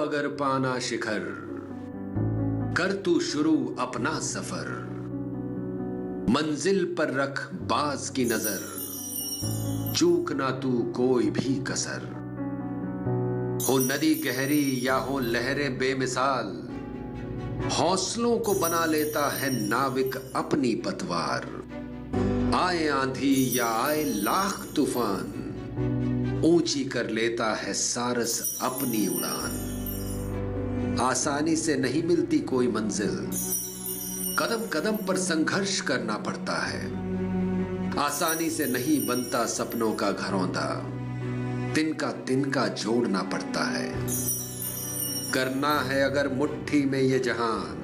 अगर पाना शिखर, कर तू शुरू अपना सफर। मंजिल पर रख बाज की नजर, चूक ना तू कोई भी कसर। हो नदी गहरी या हो लहरें बेमिसाल, हौसलों को बना लेता है नाविक अपनी पतवार। आए आंधी या आए लाख तूफान, ऊंची कर लेता है सारस अपनी उड़ान। आसानी से नहीं मिलती कोई मंजिल, कदम कदम पर संघर्ष करना पड़ता है। आसानी से नहीं बनता सपनों का घरौंदा, तिनका जोड़ना पड़ता है। करना है अगर मुट्ठी में ये जहान,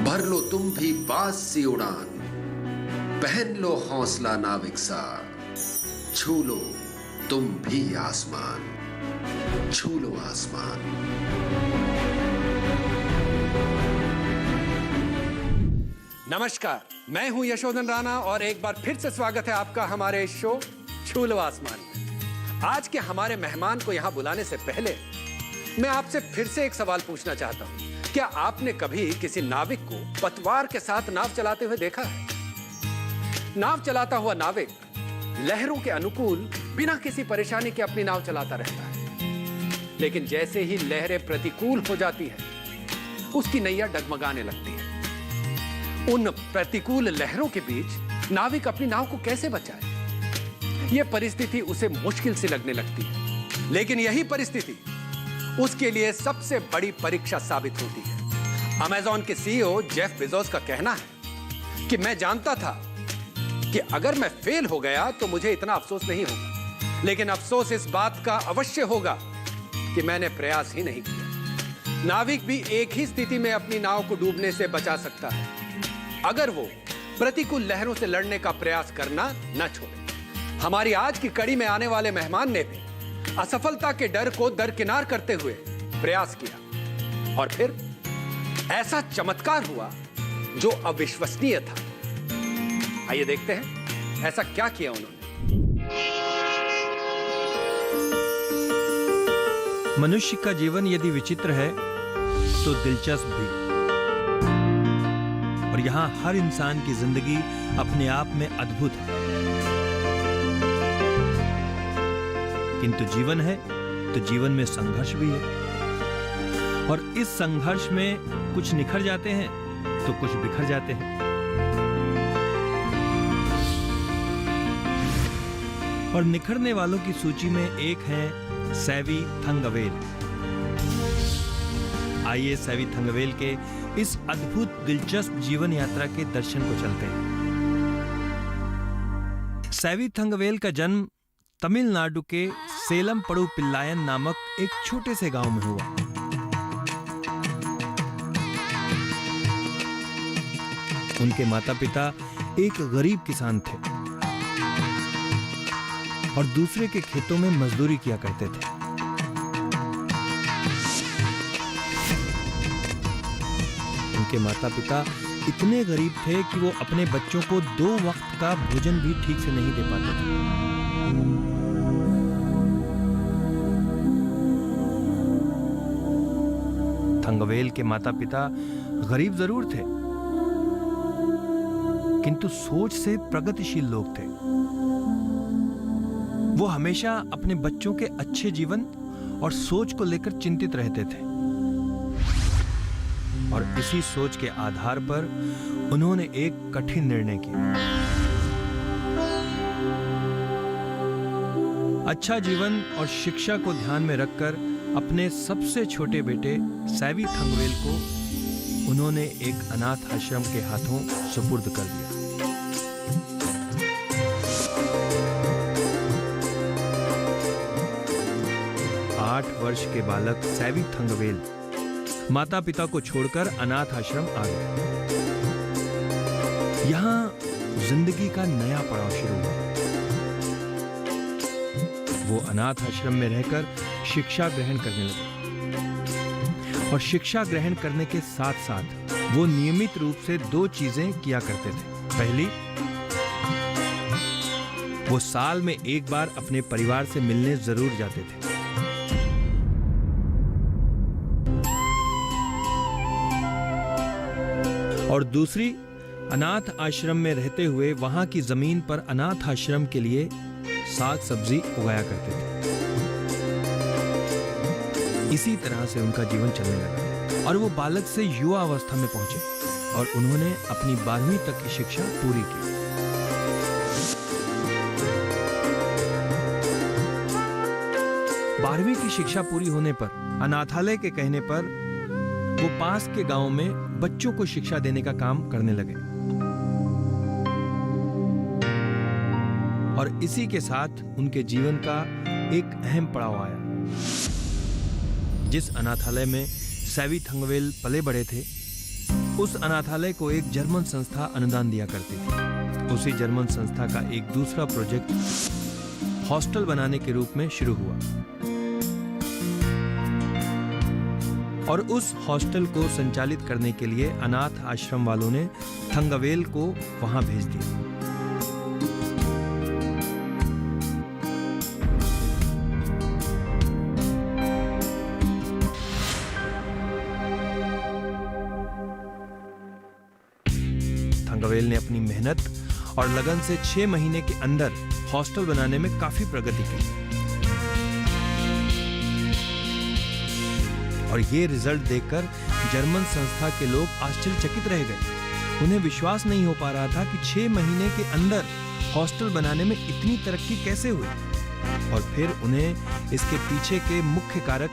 भर लो तुम भी बाज सी उड़ान। पहन लो हौसला नाविक सा, छू लो तुम भी आसमान, छू लो आसमान। नमस्कार, मैं हूं यशोधन राणा और एक बार फिर से स्वागत है आपका हमारे इस शो छू लो आसमान में। आज के हमारे मेहमान को यहां बुलाने से पहले मैं आपसे फिर से एक सवाल पूछना चाहता हूं। क्या आपने कभी किसी नाविक को पतवार के साथ नाव चलाते हुए देखा है? नाव चलाता हुआ नाविक लहरों के अनुकूल बिना किसी परेशानी के अपनी नाव चलाता रहता है, लेकिन जैसे ही लहरें प्रतिकूल हो जाती है, उसकी नैया डगमगाने लगती है। उन प्रतिकूल लहरों के बीच नाविक अपनी नाव को कैसे बचाए? यह परिस्थिति उसे मुश्किल सी लगने लगती है, लेकिन यही परिस्थिति उसके लिए सबसे बड़ी परीक्षा साबित होती है। अमेज़न के सीईओ जेफ बेजोस का कहना है कि मैं जानता था कि अगर मैं फेल हो गया तो मुझे इतना अफसोस नहीं होगा, लेकिन अफसोस इस बात का अवश्य होगा कि मैंने प्रयास ही नहीं किया। नाविक भी एक ही स्थिति में अपनी नाव को डूबने से बचा सकता है, अगर वो प्रतिकूल लहरों से लड़ने का प्रयास करना न छोड़े। हमारी आज की कड़ी में आने वाले मेहमान ने भी असफलता के डर को दरकिनार करते हुए प्रयास किया और फिर ऐसा चमत्कार हुआ जो अविश्वसनीय था। आइए देखते हैं ऐसा क्या किया उन्होंने। मनुष्य का जीवन यदि विचित्र है तो दिलचस्प भी, और यहां हर इंसान की जिंदगी अपने आप में अद्भुत है। किंतु जीवन है तो जीवन में संघर्ष भी है, और इस संघर्ष में कुछ निखर जाते हैं तो कुछ बिखर जाते हैं। और निखरने वालों की सूची में एक है सैवी थंगवेल। आइए सैवी थंगवेल के इस अद्भुत दिलचस्प जीवन यात्रा के दर्शन को चलते हैं। सैवी थंगवेल का जन्म तमिलनाडु के सेलम पड़ू पिल्लायन नामक एक छोटे से गांव में हुआ। उनके माता पिता एक गरीब किसान थे और दूसरे के खेतों में मजदूरी किया करते थे। उनके माता पिता इतने गरीब थे कि वो अपने बच्चों को 2 वक्त का भोजन भी ठीक से नहीं दे पाते थे। थंगवेल के माता पिता गरीब जरूर थे, किंतु सोच से प्रगतिशील लोग थे। वो हमेशा अपने बच्चों के अच्छे जीवन और सोच को लेकर चिंतित रहते थे, और इसी सोच के आधार पर उन्होंने एक कठिन निर्णय किया। अच्छा जीवन और शिक्षा को ध्यान में रखकर अपने सबसे छोटे बेटे सैवी थंगवेल को उन्होंने एक अनाथ आश्रम के हाथों सुपुर्द कर दिया। आठ वर्ष के बालक सैवी थंगवेल माता पिता को छोड़कर अनाथ आश्रम आ गए। यहां जिंदगी का नया पड़ाव शुरू हुआ। वो अनाथ आश्रम में रहकर शिक्षा ग्रहण करने लगे, और शिक्षा ग्रहण करने के साथ साथ वो नियमित रूप से 2 चीजें किया करते थे। पहली, वो साल में एक बार अपने परिवार से मिलने जरूर जाते थे। और दूसरी, अनाथ आश्रम में रहते हुए वहां की जमीन पर अनाथ आश्रम के लिए साग सब्जी उगाया करते थे। इसी तरह से उनका जीवन चलने लगा और वो बालक से युवा अवस्था में पहुंचे और उन्होंने अपनी 12वीं तक की शिक्षा पूरी की। बारहवीं की शिक्षा पूरी होने पर अनाथालय के कहने पर वो पास के गांव में बच्चों को शिक्षा देने का काम करने लगे और इसी के साथ उनके जीवन का एक अहम पड़ाव आया। जिस अनाथालय में सैवी थंगवेल पले बड़े थे, उस अनाथालय को एक जर्मन संस्था अनुदान दिया करती थी। उसी जर्मन संस्था का एक दूसरा प्रोजेक्ट हॉस्टल बनाने के रूप में शुरू हुआ और उस हॉस्टल को संचालित करने के लिए अनाथ आश्रम वालों ने थंगवेल को वहां भेज दिया। थंगवेल ने अपनी मेहनत और लगन से 6 महीने के अंदर हॉस्टल बनाने में काफी प्रगति की और ये रिजल्ट देखकर जर्मन संस्था के लोग आश्चर्यचकित रह गए। उन्हें विश्वास नहीं हो पा रहा था कि 6 महीने के अंदर हॉस्टल बनाने में इतनी तरक्की कैसे हुई और फिर उन्हें इसके पीछे के मुख्य कारक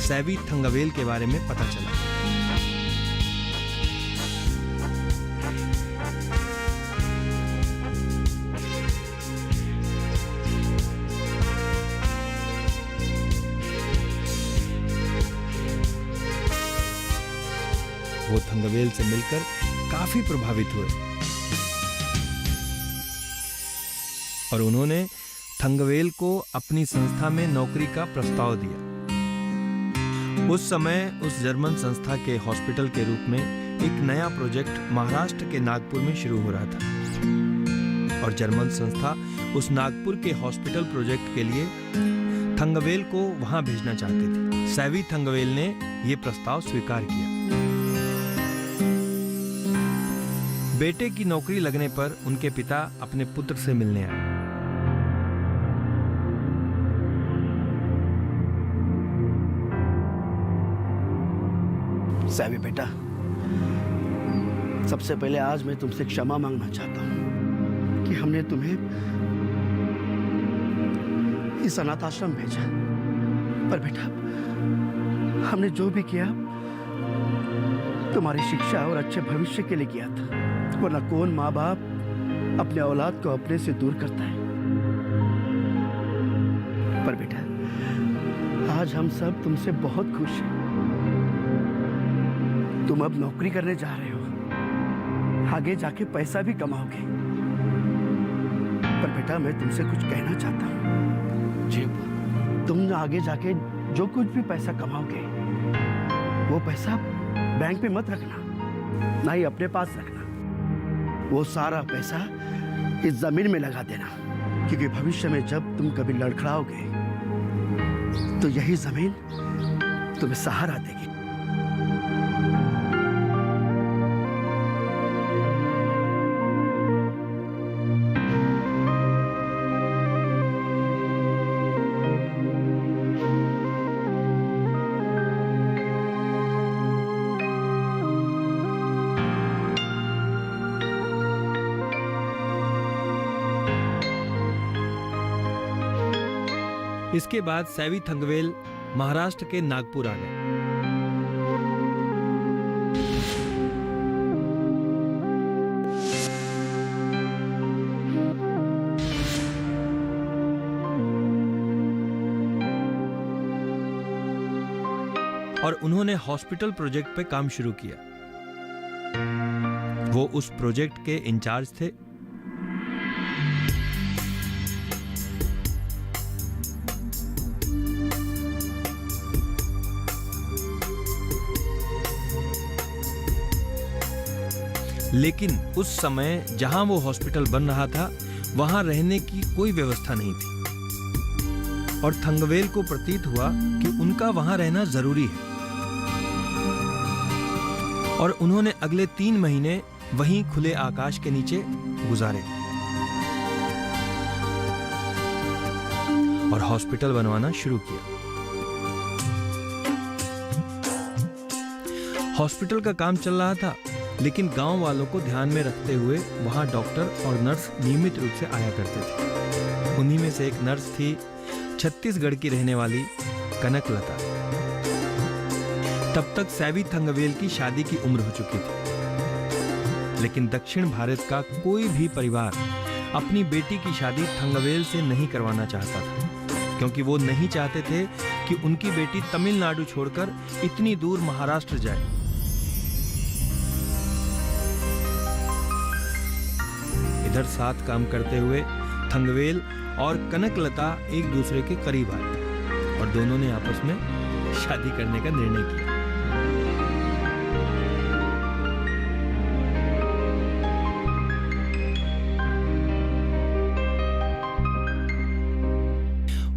सैवी थंगवेल के बारे में पता चला। वो थंगवेल से मिलकर काफी प्रभावित हुए और उन्होंने थंगवेल को अपनी संस्था में नौकरी का प्रस्ताव दिया। उस समय उस जर्मन संस्था के हॉस्पिटल के रूप में एक नया प्रोजेक्ट महाराष्ट्र के नागपुर में शुरू हो रहा था और जर्मन संस्था उस नागपुर के हॉस्पिटल प्रोजेक्ट के लिए थंगवेल को वहां भेजना चाहती थी। सैवी थंगवेल ने यह प्रस्ताव स्वीकार किया। बेटे की नौकरी लगने पर उनके पिता अपने पुत्र से मिलने आए। सैवी बेटा, सबसे पहले आज मैं तुमसे क्षमा मांगना चाहता हूं कि हमने तुम्हें इस अनाथ आश्रम भेजा। पर बेटा, हमने जो भी किया तुम्हारी शिक्षा और अच्छे भविष्य के लिए किया था, वरना कौन माँ बाप अपने औलाद को अपने से दूर करता है। पर बेटा, आज हम सब तुमसे बहुत खुश हैं। तुम अब नौकरी करने जा रहे हो, आगे जाके पैसा भी कमाओगे। पर बेटा, मैं तुमसे कुछ कहना चाहता हूँ। जी, तुम आगे जाके जो कुछ भी पैसा कमाओगे, वो पैसा बैंक पे मत रखना, ना ही अपने पास रखना। वो सारा पैसा इस जमीन में लगा देना, क्योंकि भविष्य में जब तुम कभी लड़खड़ाओगे तो यही जमीन तुम्हें सहारा देगी। इसके बाद सैवी थंगवेल महाराष्ट्र के नागपुर आ गए। और उन्होंने हॉस्पिटल प्रोजेक्ट पे काम शुरू किया। वो उस प्रोजेक्ट के इंचार्ज थे। लेकिन उस समय जहां वो हॉस्पिटल बन रहा था, वहां रहने की कोई व्यवस्था नहीं थी और थंगवेल को प्रतीत हुआ कि उनका वहां रहना जरूरी है और उन्होंने अगले 3 महीने वहीं खुले आकाश के नीचे गुजारे और हॉस्पिटल बनवाना शुरू किया। हॉस्पिटल का काम चल रहा था, लेकिन गांव वालों को ध्यान में रखते हुए वहां डॉक्टर और नर्स नियमित रूप से आया करते थे। उन्हीं में से एक नर्स थी छत्तीसगढ़ की रहने वाली कनकलता। तब तक सैवी थंगवेल की शादी की उम्र हो चुकी थी, लेकिन दक्षिण भारत का कोई भी परिवार अपनी बेटी की शादी थंगवेल से नहीं करवाना चाहता था, क्योंकि वो नहीं चाहते थे कि उनकी बेटी तमिलनाडु छोड़कर इतनी दूर महाराष्ट्र जाए। इधर साथ काम करते हुए थंगवेल और कनकलता एक दूसरे के करीब आए और दोनों ने आपस में शादी करने का निर्णय किया।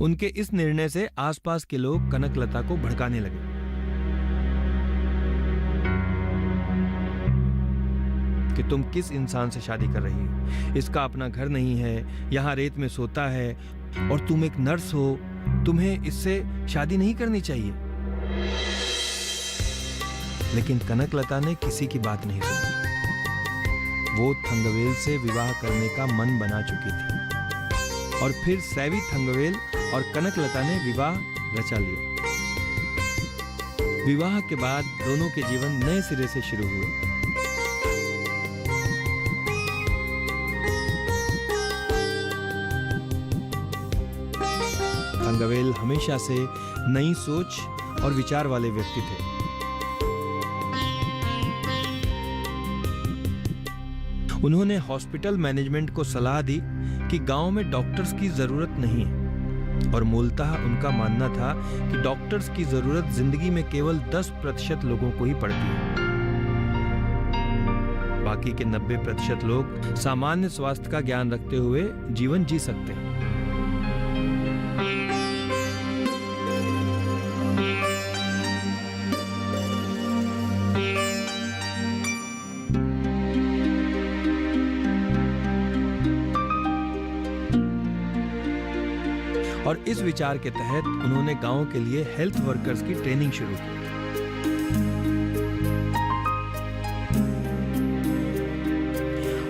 उनके इस निर्णय से आसपास के लोग कनकलता को भड़काने लगे। कि तुम किस इंसान से शादी कर रही हो, इसका अपना घर नहीं है, यहाँ रेत में सोता है और तुम एक नर्स हो, तुम्हें इससे शादी नहीं करनी चाहिए। लेकिन कनकलता ने किसी की बात नहीं सुनी। वो थंगवेल से विवाह करने का मन बना चुकी थी और फिर सैवी थंगवेल और कनकलता ने विवाह रचा लिया। विवाह के बाद दोनों के जीवन नए सिरे से शुरू हुए। थंगवेल हमेशा से नई सोच और विचार वाले व्यक्ति थे। उन्होंने हॉस्पिटल मैनेजमेंट को सलाह दी कि गांव में डॉक्टर्स की जरूरत नहीं है और मूलतः उनका मानना था कि डॉक्टर्स की जरूरत जिंदगी में केवल 10% लोगों को ही पड़ती है। बाकी के 90% लोग सामान्य स्वास्थ्य का ज्ञान रखते हुए जीवन जी सकते हैं। और इस विचार के तहत उन्होंने गांव के लिए हेल्थ वर्कर्स की ट्रेनिंग शुरू की।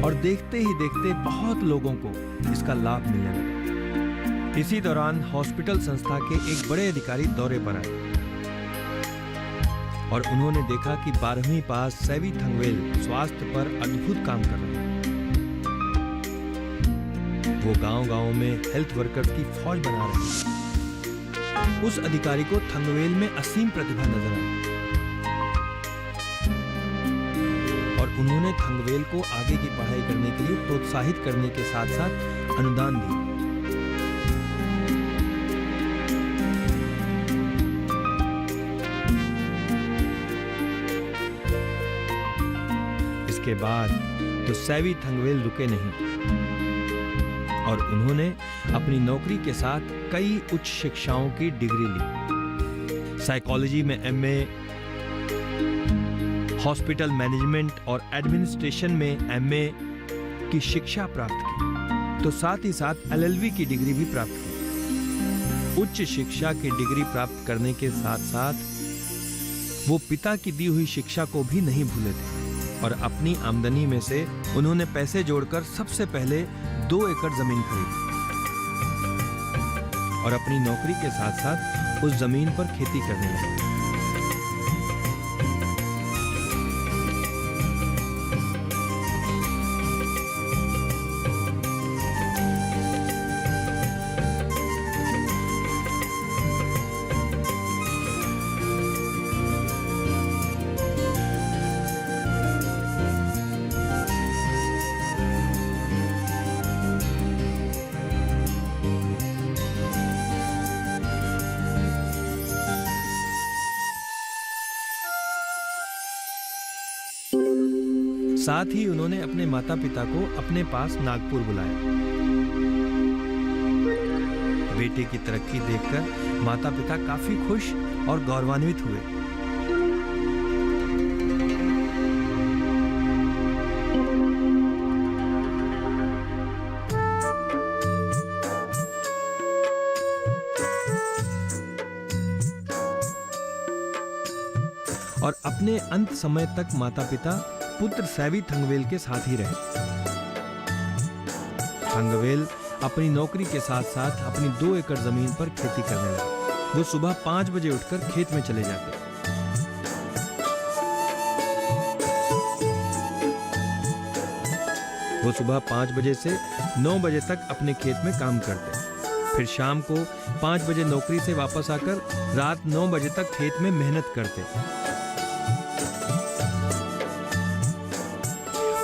और देखते ही देखते बहुत लोगों को इसका लाभ मिलने लगा। इसी दौरान हॉस्पिटल संस्था के एक बड़े अधिकारी दौरे पर आए और उन्होंने देखा कि 12वीं पास सैवी थंगवेल स्वास्थ्य पर अद्भुत काम कर रहे हैं। वो गांव-गांव में हेल्थ वर्कर्स की फौज बना रहे हैं। उस अधिकारी को थंगवेल में असीम प्रतिभा नजर आई और उन्होंने थंगवेल को आगे की पढ़ाई करने के लिए प्रोत्साहित करने के साथ-साथ अनुदान दिया। इसके बाद तो सैवी थंगवेल रुके नहीं और उन्होंने अपनी नौकरी के साथ कई उच्च शिक्षाओं की डिग्री ली। साइकोलॉजी में एमए, हॉस्पिटल मैनेजमेंट और एडमिनिस्ट्रेशन में एमए की शिक्षा प्राप्त की, तो साथ ही साथ एलएलबी की डिग्री भी प्राप्त की। उच्च शिक्षा की डिग्री प्राप्त करने के साथ साथ वो पिता की दी हुई शिक्षा को भी नहीं भूले थे और अपनी आमदनी में से उन्होंने पैसे जोड़कर सबसे पहले 2 एकड़ जमीन खरीदी और अपनी नौकरी के साथ साथ उस जमीन पर खेती करने लगे। साथ ही उन्होंने अपने माता पिता को अपने पास नागपुर बुलाया। बेटे की तरक्की देखकर माता पिता काफी खुश और गौरवान्वित हुए। अपने अंत समय तक माता-पिता पुत्र सैवी थंगवेल के साथ ही रहे। थंगवेल अपनी नौकरी के साथ-साथ अपनी 2 एकड़ जमीन पर खेती करने लगे। वो सुबह 5 बजे उठकर खेत में चले जाते। वो सुबह 5 बजे से 9 बजे तक अपने खेत में काम करते। फिर शाम को 5 बजे नौकरी से वापस आकर रात 9 बजे तक खेत में मेहनत करते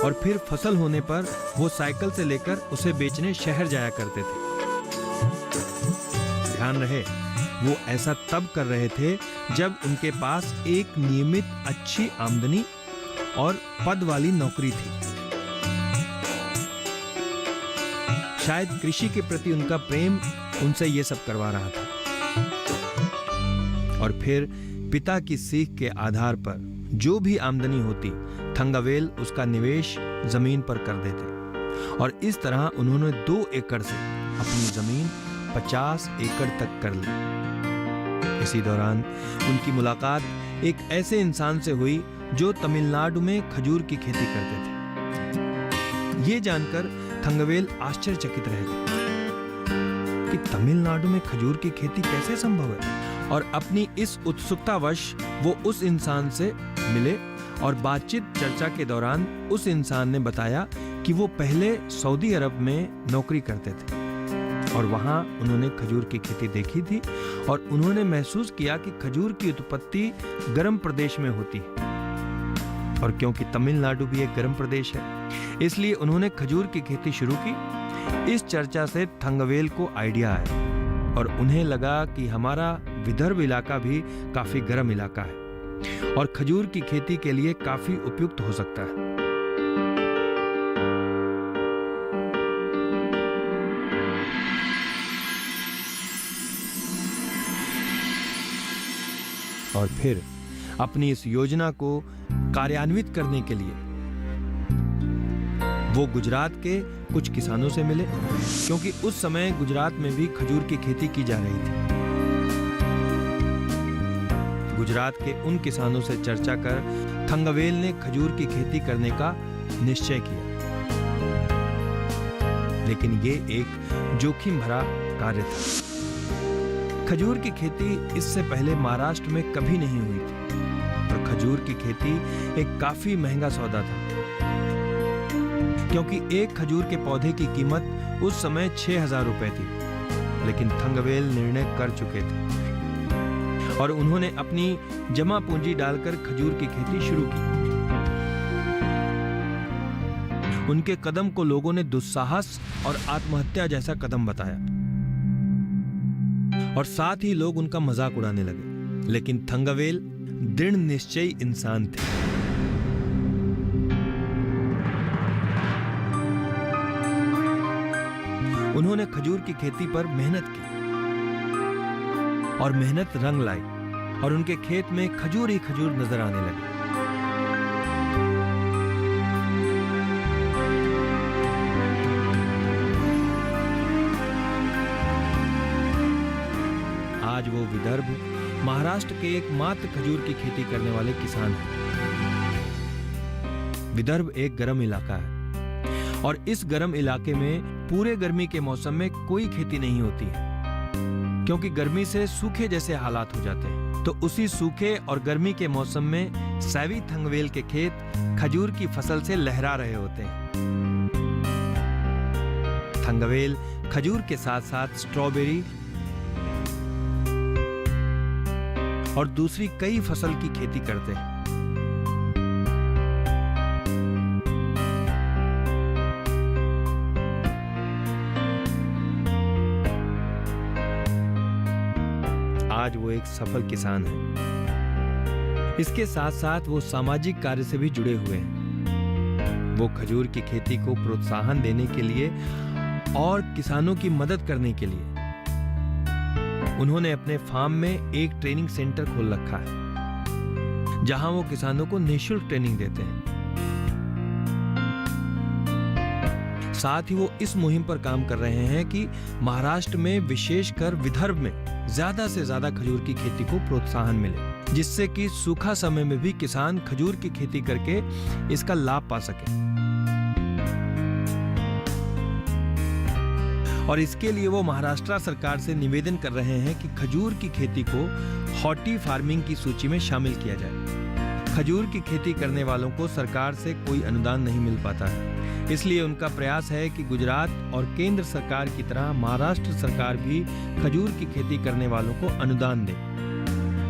और फिर फसल होने पर वो साइकिल से लेकर उसे बेचने शहर जाया करते थे। ध्यान रहे, वो ऐसा तब कर रहे थे जब उनके पास एक नियमित अच्छी आमदनी और पद वाली नौकरी थी। शायद कृषि के प्रति उनका प्रेम उनसे ये सब करवा रहा था। और फिर पिता की सीख के आधार पर जो भी आमदनी होती, थंगवेल उसका निवेश जमीन पर कर देते और इस तरह उन्होंने 2 एकड़ से अपनी जमीन 50 एकड़ तक कर ली। इसी दौरान उनकी मुलाकात एक ऐसे इंसान से हुई जो तमिलनाडु में खजूर की खेती करते थे। ये जानकर थंगवेल आश्चर्यचकित रह गए कि तमिलनाडु में खजूर की खेती कैसे संभव है, और अपनी इस उत्सुकतावश वो उस इंसान से मिले और बातचीत चर्चा के दौरान उस इंसान ने बताया कि वो पहले सऊदी अरब में नौकरी करते थे और वहां उन्होंने खजूर की खेती देखी थी और उन्होंने महसूस किया कि खजूर की उत्पत्ति गर्म प्रदेश में होती है, और क्योंकि तमिलनाडु भी एक गर्म प्रदेश है इसलिए उन्होंने खजूर की खेती शुरू की। इस चर्चा से थंगवेल को आइडिया आया और उन्हें लगा कि हमारा विदर्भ इलाका भी काफी गर्म इलाका है और खजूर की खेती के लिए काफी उपयुक्त हो सकता है। और फिर अपनी इस योजना को कार्यान्वित करने के लिए वो गुजरात के कुछ किसानों से मिले, क्योंकि उस समय गुजरात में भी खजूर की खेती की जा रही थी। गुजरात के उन किसानों से चर्चा कर थंगवेल ने खजूर की खेती करने का निश्चय किया, लेकिन ये एक जोखिम भरा कार्य था। खजूर की खेती इससे पहले महाराष्ट्र में कभी नहीं हुई थी और खजूर की खेती एक काफी महंगा सौदा था, क्योंकि एक खजूर के पौधे की कीमत उस समय 6,000 रुपए थी। लेकिन थंगवेल निर्णय कर चुके थे और उन्होंने अपनी जमा पूंजी डालकर खजूर की खेती शुरू की। उनके कदम को लोगों ने दुस्साहस और आत्महत्या जैसा कदम बताया और साथ ही लोग उनका मजाक उड़ाने लगे, लेकिन थंगवेल दृढ़ निश्चयी इंसान थे। उन्होंने खजूर की खेती पर मेहनत की और मेहनत रंग लाई और उनके खेत में खजूर ही खजूर नजर आने लगे। आज वो विदर्भ महाराष्ट्र के एकमात्र खजूर की खेती करने वाले किसान हैं। विदर्भ एक गर्म इलाका है और इस गर्म इलाके में पूरे गर्मी के मौसम में कोई खेती नहीं होती है, क्योंकि गर्मी से सूखे जैसे हालात हो जाते हैं। तो उसी सूखे और गर्मी के मौसम में सैवी थंगवेल के खेत खजूर की फसल से लहरा रहे होते हैं। थंगवेल खजूर के साथ साथ स्ट्रॉबेरी और दूसरी कई फसल की खेती करते हैं। आज वो एक सफल किसान है। इसके साथ साथ वो सामाजिक कार्य से भी जुड़े हुए हैं। वो खजूर की खेती को प्रोत्साहन देने के लिए और किसानों की मदद करने के लिए उन्होंने अपने फार्म में एक ट्रेनिंग सेंटर खोल रखा है, जहां वो किसानों को निःशुल्क ट्रेनिंग देते हैं। साथ ही वो इस मुहिम पर काम कर रहे हैं कि महाराष्ट्र में, विशेषकर विदर्भ में ज्यादा से ज्यादा खजूर की खेती को प्रोत्साहन मिले। जिससे कि सूखा समय में भी किसान खजूर की खेती करके इसका लाभ पा सके। और इसके लिए वो महाराष्ट्र सरकार से निवेदन कर रहे हैं कि खजूर की खेती को हॉर्टी फार्मिंग की सूची में शामिल किया जाए। खजूर की खेती करने वालों को सरकार से कोई अनुदान नहीं मिल पाता है, इसलिए उनका प्रयास है कि गुजरात और केंद्र सरकार की तरह महाराष्ट्र सरकार भी खजूर की खेती करने वालों को अनुदान दे,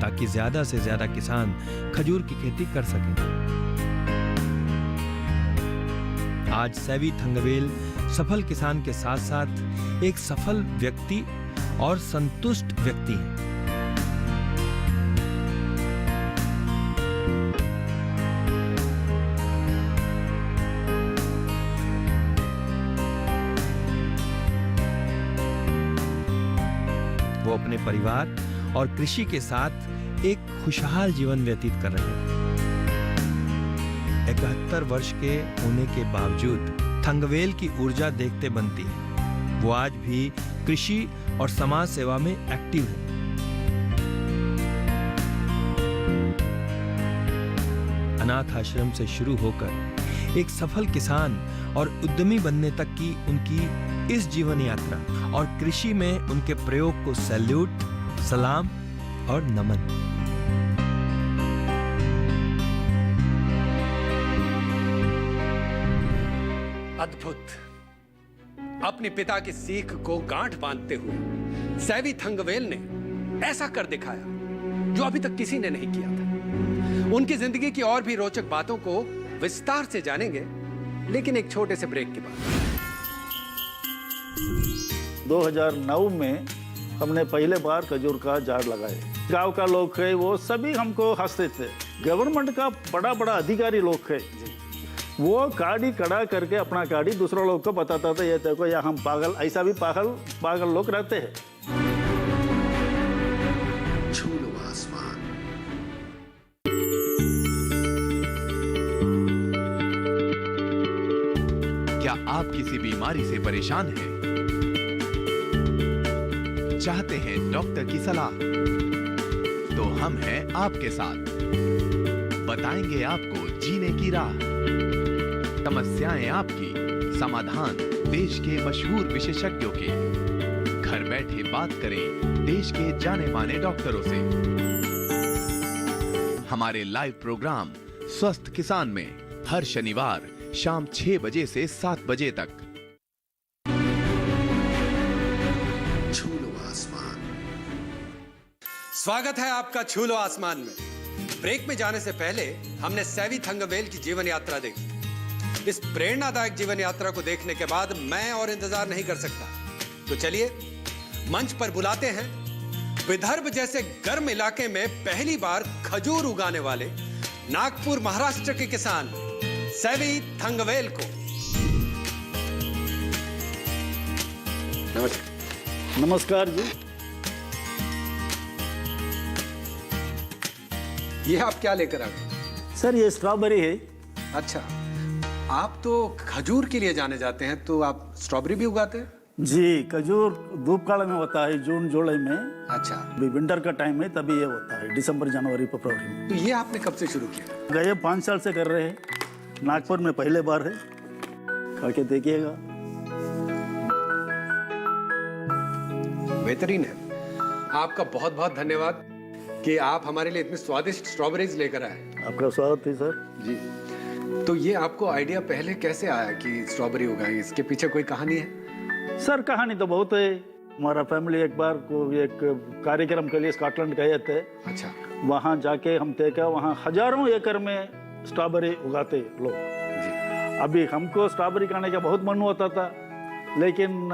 ताकि ज्यादा से ज्यादा किसान खजूर की खेती कर सकें। आज सैवी थंगवेल सफल किसान के साथ साथ एक सफल व्यक्ति और संतुष्ट व्यक्ति हैं। वो अपने परिवार और कृषि के साथ एक खुशहाल जीवन व्यतीत कर रहे हैं। 71 वर्ष के होने के बावजूद थंगवेल की ऊर्जा देखते बनती है। वो आज भी कृषि और समाज सेवा में एक्टिव है। अनाथ आश्रम से शुरू होकर एक सफल किसान और उद्यमी बनने तक की उनकी इस जीवन यात्रा और कृषि में उनके प्रयोग को सैल्यूट, सलाम और नमन। अद्भुत। अपने पिता की सीख को गांठ बांधते हुए सैवी थंगवेल ने ऐसा कर दिखाया जो अभी तक किसी ने नहीं किया था। उनकी जिंदगी की और भी रोचक बातों को विस्तार से जानेंगे, लेकिन एक छोटे से ब्रेक के बाद। 2009 में हमने पहले बार खजूर का झाड़ लगाए। गांव का लोग है वो सभी हमको हंसते थे। गवर्नमेंट का बड़ा बड़ा अधिकारी लोग है, वो गाड़ी खड़ा करके अपना गाड़ी दूसरों लोग को बताता था, ये देखो या हम पागल, ऐसा भी पागल लोग रहते हैं। छू लो आसमान। क्या आप किसी बीमारी से परेशान हैं? चाहते हैं डॉक्टर की सलाह? तो हम हैं आपके साथ, बताएंगे आपको जीने की राह। समस्याएं आपकी, समाधान देश के मशहूर विशेषज्ञों के। घर बैठे बात करें देश के जाने माने डॉक्टरों से। हमारे लाइव प्रोग्राम स्वस्थ किसान में हर शनिवार शाम 6 बजे से 7 बजे तक। छू लो आसमान। स्वागत है आपका छू लो आसमान में। ब्रेक में जाने से पहले हमने सैवी थंगवेल की जीवन यात्रा देखी। इस प्रेरणादायक जीवन यात्रा को देखने के बाद मैं और इंतजार नहीं कर सकता, तो चलिए मंच पर बुलाते हैं विदर्भ जैसे गर्म इलाके में पहली बार खजूर उगाने वाले नागपुर महाराष्ट्र के किसान सैवी थंगवेल को। नमस्कार। नमस्कार जी। ये आप क्या लेकर आ गए? सर ये स्ट्रॉबेरी है। अच्छा, आप तो खजूर के लिए जाने जाते हैं, तो आप स्ट्रॉबेरी भी उगाते हैं? जी, खजूर धूप काल में होता है, जून जुलाई में। अच्छा, अभी विंटर का टाइम है तभी ये होता है, दिसंबर जनवरी फरवरी में। तो ये आपने कब से शुरू किया? गए 5 साल से कर रहे हैं। नागपुर में पहले बार है, खा के देखिएगा। बेहतरीन है। आपका बहुत बहुत धन्यवाद कि आप हमारे लिए इतने स्वादिष्ट स्ट्रॉबेरीज लेकर आए। आपका स्वागत है सर जी। तो ये आपको आइडिया पहले कैसे आया कि स्ट्रॉबेरी उगाएं? इसके पीछे कोई कहानी है? सर कहानी तो बहुत है। हमारा फैमिली एक बार को एक कार्यक्रम के लिए स्कॉटलैंड गए थे। अच्छा। वहाँ जाके हम देखा, वहाँ हजारों एकड़ में स्ट्रॉबेरी उगाते लोग। जी। अभी हमको स्ट्रॉबेरी खाने का बहुत मन होता था, लेकिन